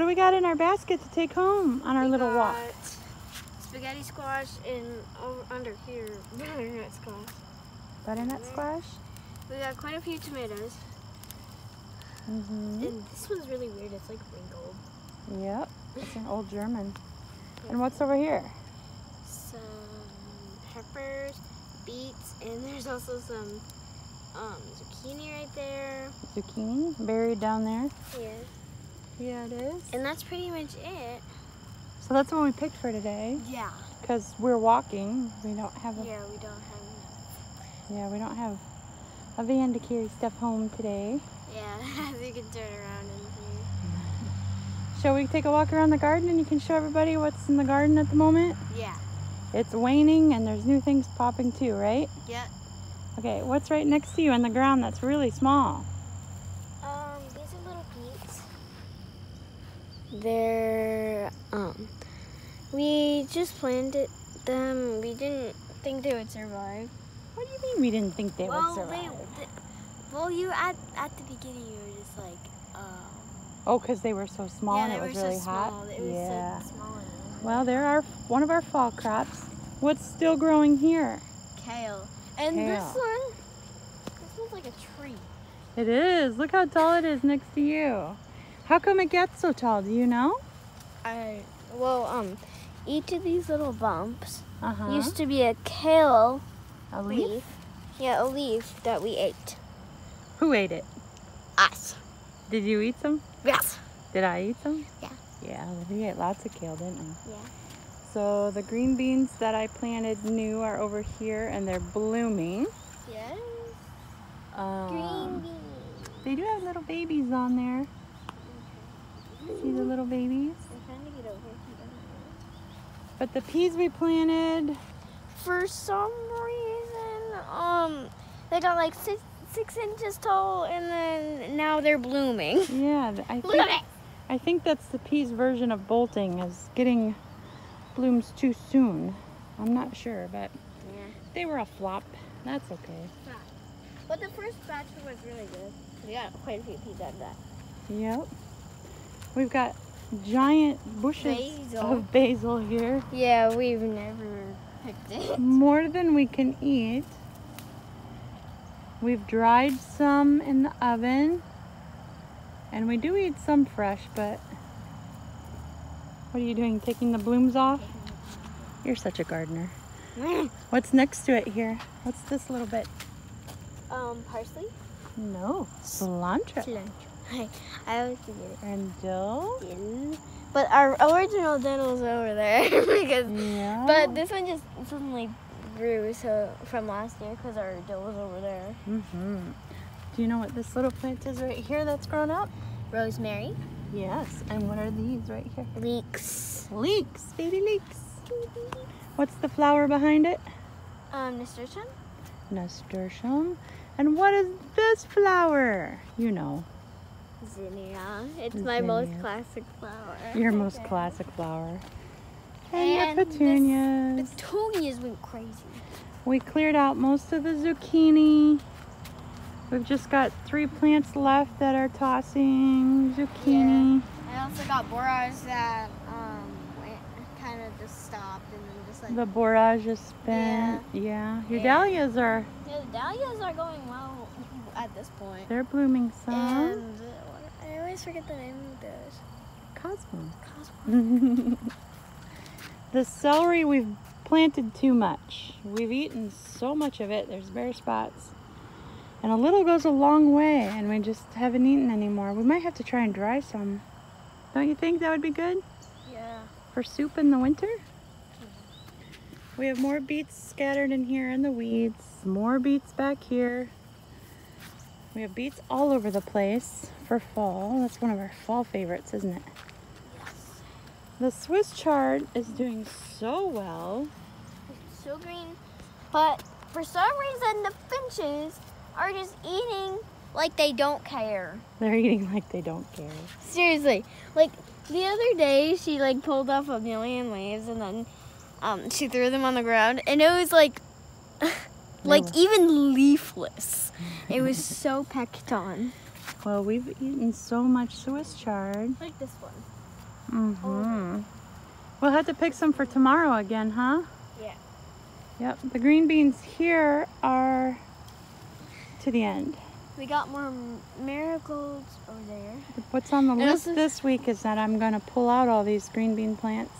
do we got in our basket to take home on our little walk? Spaghetti squash and over under here, butternut squash. Butternut squash? We got quite a few tomatoes. Mm-hmm. And this one's really weird. It's like wrinkled. Yep, it's an old German. And what's over here? Some peppers, beets, and there's also some zucchini right there. Zucchini buried down there? Yeah. Yeah, it is. And that's pretty much it. So that's what we picked for today. Yeah. Because we're walking. We don't have a... Yeah, we don't have enough. Yeah, we don't have a van to carry stuff home today. Yeah, as you can turn around and see. Shall we take a walk around the garden and you can show everybody what's in the garden at the moment? Yeah. It's waning and there's new things popping too, right? Yeah. Okay, what's right next to you in the ground that's really small? These are little beets. They're, we just planted them. We didn't think they would survive. What do you mean we didn't think they would survive? Well, you at the beginning you were just like, Oh, because they were so small and it was really hot? It was so small. Well, they're one of our fall crops. What's still growing here? Kale. And Kale. this one's like a tree. It is. Look how tall it is next to you. How come it gets so tall? Do you know? Each of these little bumps used to be a kale leaf. Yeah, a leaf that we ate. Who ate it? Us. Did you eat some? Yes. Did I eat some? Yeah. Yeah, we ate lots of kale, didn't we? Yeah. So the green beans that I planted new are over here and they're blooming. Yes. Green beans. They do have little babies on there. See the little babies? I'm trying to get over here. But the peas we planted, for some reason, they got like 6 inches tall, and then now they're blooming. yeah, I think that's the peas version of bolting, is getting blooms too soon. I'm not sure, but they were a flop. That's okay. But the first batch was really good. We got quite a few peas out of that. Yep. We've got giant bushes of basil here. Yeah, we've never picked it. More than we can eat. We've dried some in the oven. And we do eat some fresh, but what are you doing? Taking the blooms off? You're such a gardener. What's next to it here? What's this little bit? Parsley? No, cilantro. I always forget it. And dill. But our original dill is over there but this one just suddenly grew from last year because our dill was over there. Do you know what this little plant is right here that's grown up? Rosemary. Yes. And what are these right here? Leeks. Leeks, baby leeks. What's the flower behind it? Nasturtium. Nasturtium. And what is this flower? You know. Zinnia. It's my most classic flower. Your most classic flower. And your petunias. The petunias went crazy. We cleared out most of the zucchini. We've just got 3 plants left that are tossing zucchini. Yeah. I also got borage that kind of just stopped and then just like... The borage is spent. Yeah. Your dahlias are... Yeah, the dahlias are going well at this point. They're blooming some. And I always forget the name of those. Cosmo. The celery, we've planted too much. We've eaten so much of it. There's bare spots. And a little goes a long way, and we just haven't eaten anymore. We might have to try and dry some. Don't you think that would be good? Yeah. For soup in the winter? We have more beets scattered in here in the weeds. More beets back here. We have beets all over the place for fall. That's one of our fall favorites, isn't it? Yes. The Swiss chard is doing so well. It's so green. But for some reason, the finches are just eating like they don't care. They're eating like they don't care. Seriously. Like, the other day, she, like, pulled off a million leaves and then she threw them on the ground. And it was, like, even leafless. It was so pecked on. Well, we've eaten so much Swiss chard. Like this one. Mm-hmm. We'll have to pick some for tomorrow again, huh? Yeah. Yep. The green beans here are to the end. We got more marigolds over there. What's on the list this week is that I'm going to pull out all these green bean plants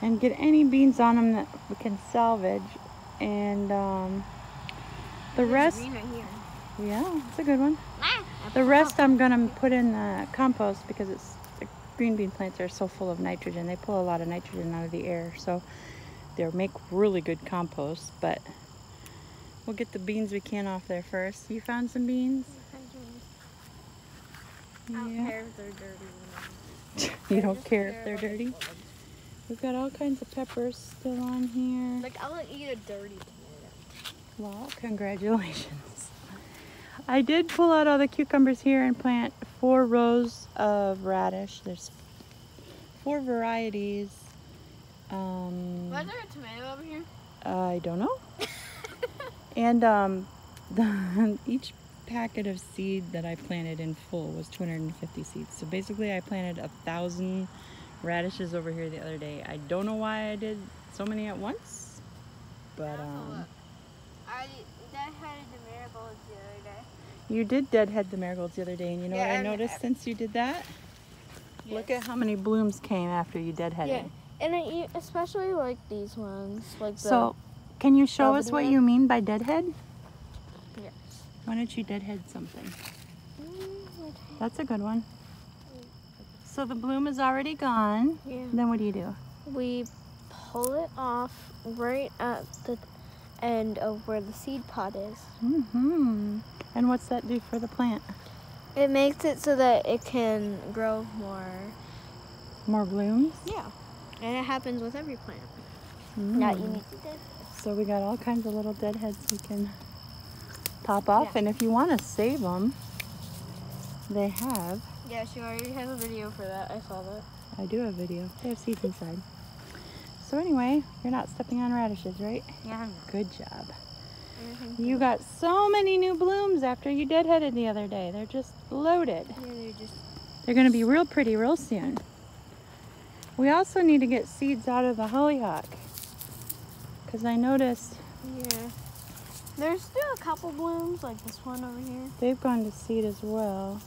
and get any beans on them that we can salvage. And the rest... Green right here. Yeah, it's a good one. The rest I'm going to put in the compost because the green bean plants are so full of nitrogen. They pull a lot of nitrogen out of the air, so they'll make really good compost. But we'll get the beans we can off there first. You found some beans? I don't care if they're dirty. You don't care if they're dirty? We've got all kinds of peppers still on here. Like, I'll eat a dirty tomato. Well, congratulations. I did pull out all the cucumbers here and plant 4 rows of radish. There's 4 varieties. Was there a tomato over here? I don't know. And each packet of seed that I planted in full was 250 seeds. So basically I planted 1,000 radishes over here the other day. I don't know why I did so many at once, but I deadheaded the marigolds the other day. You did deadhead the marigolds the other day, and you know what I noticed since you did that? Yes. Look at how many blooms came after you deadheaded. Yeah, and I especially like these ones. Like so, can you show us what you mean by deadhead? Yes. Why don't you deadhead something? That's a good one. So the bloom is already gone. Yeah. Then what do? We pull it off right at the end of where the seed pod is. Mm-hmm. And what's that do for the plant? It makes it so that it can grow more. More blooms? Yeah. And it happens with every plant. Mm. Not unique to dead. So we got all kinds of little deadheads we can pop off. Yeah. And if you want to save them, they have. Yeah, she already has a video for that. I saw that. I do have a video. They have seeds inside. So anyway, you're not stepping on radishes, right? Yeah, I'm not. Good job. You got so many new blooms after you deadheaded the other day. They're just loaded. Yeah, they're going to be real pretty real soon. We also need to get seeds out of the hollyhock. Because I noticed... Yeah. There's still a couple blooms, like this one over here. They've gone to seed as well.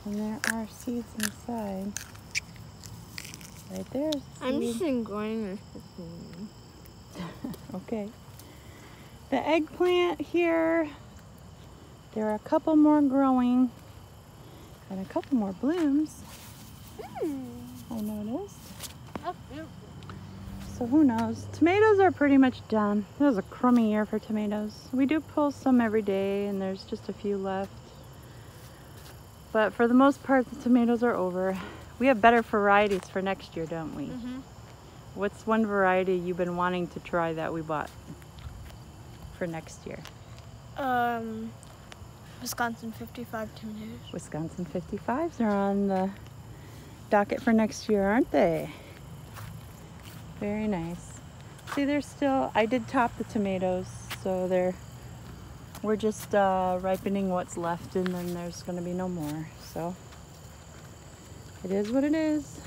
And there are seeds inside. Right there's a seed. I'm just enjoying this. Okay. The eggplant here, there are a couple more growing and a couple more blooms. I noticed. That's beautiful. So who knows? Tomatoes are pretty much done. It was a crummy year for tomatoes. We do pull some every day and there's just a few left. But for the most part, the tomatoes are over. We have better varieties for next year, don't we? Mm-hmm. What's one variety you've been wanting to try that we bought for next year? Wisconsin 55 tomatoes. Wisconsin 55s are on the docket for next year, aren't they? Very nice. See, they're still, I did top the tomatoes, so we're just ripening what's left, and then there's going to be no more. So it is what it is.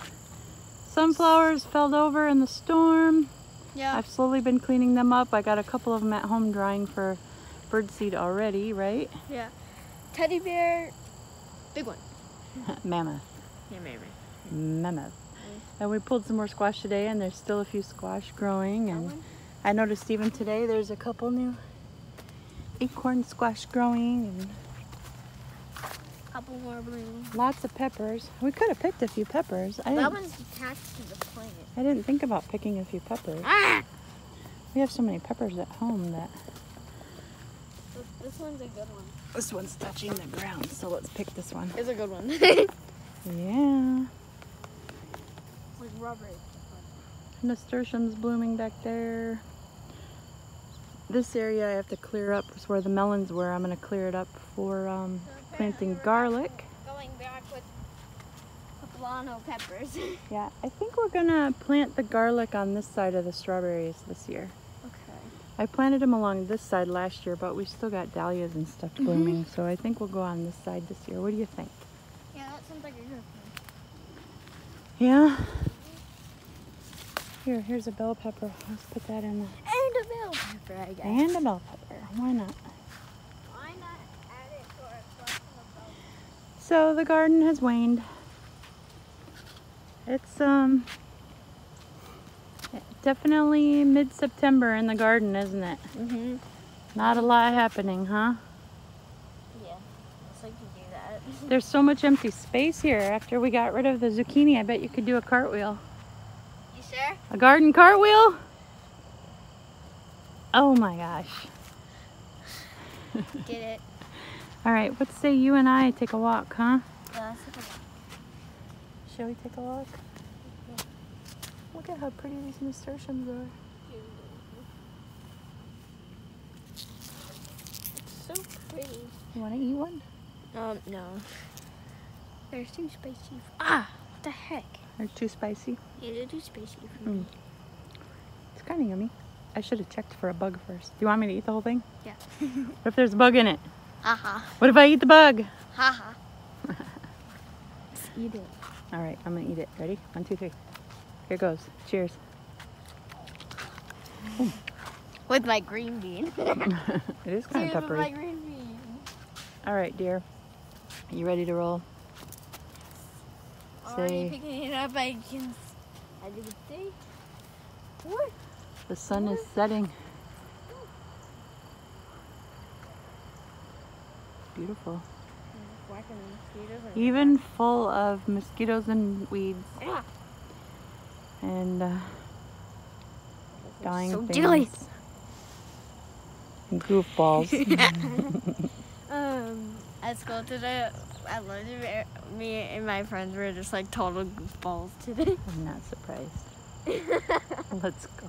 Sunflowers fell over in the storm. Yeah. I've slowly been cleaning them up. I got a couple of them at home drying for birdseed already, right? Yeah. Teddy bear, big one. Mammoth. Yeah, maybe. Mammoth. And we pulled some more squash today, and there's still a few squash growing. And I noticed even today there's a couple new acorn squash growing, and couple more blooms. Lots of peppers. We could have picked a few peppers. That one's attached to the plant. I didn't think about picking a few peppers. Ah! We have so many peppers at home that... This one's a good one. This one's touching the ground, so let's pick this one. It's a good one. Yeah. Like rubbery. Nasturtium's blooming back there. This area I have to clear up. Is where the melons were. I'm going to clear it up for planting garlic. Going back with poblano peppers. Yeah, I think we're going to plant the garlic on this side of the strawberries this year. Okay. I planted them along this side last year, but we still got dahlias and stuff blooming, so I think we'll go on this side this year. What do you think? Yeah, that sounds like a good Yeah? Here's a bell pepper. Let's put that in there. And a bell pepper, I guess. And a bell pepper. Why not? Why not add it to our collection of bell peppers? So the garden has waned. It's definitely mid-September in the garden, isn't it? Mm-hmm. Not a lot happening, huh? Yeah, looks like you do that. There's so much empty space here after we got rid of the zucchini. I bet you could do a cartwheel. You sure? A garden cartwheel? Oh my gosh. Get it? All right, let's say you and I take a walk, huh? Let's take a look. Shall we take a walk? Look at how pretty these nasturtiums are. It's so pretty. You want to eat one? No. They're too spicy. What the heck? They're too spicy? Yeah, they're too spicy for me. It's kind of yummy. I should have checked for a bug first. Do you want me to eat the whole thing? Yeah. What if there's a bug in it? Haha. What if I eat the bug? Haha. Let's eat it. All right, I'm going to eat it. Ready? 1, 2, 3. Here goes. Cheers. With my green bean. It is kind of Cheers with my peppery. green bean. All right, dear. Are you ready to roll? Already picking it up, I can see. What? The sun is setting. Beautiful. Even full of mosquitoes and weeds. Yeah. And dying So things. jelly. And goofballs. At school today, I learned me and my friends were just like total goofballs today. I'm not surprised. Let's go.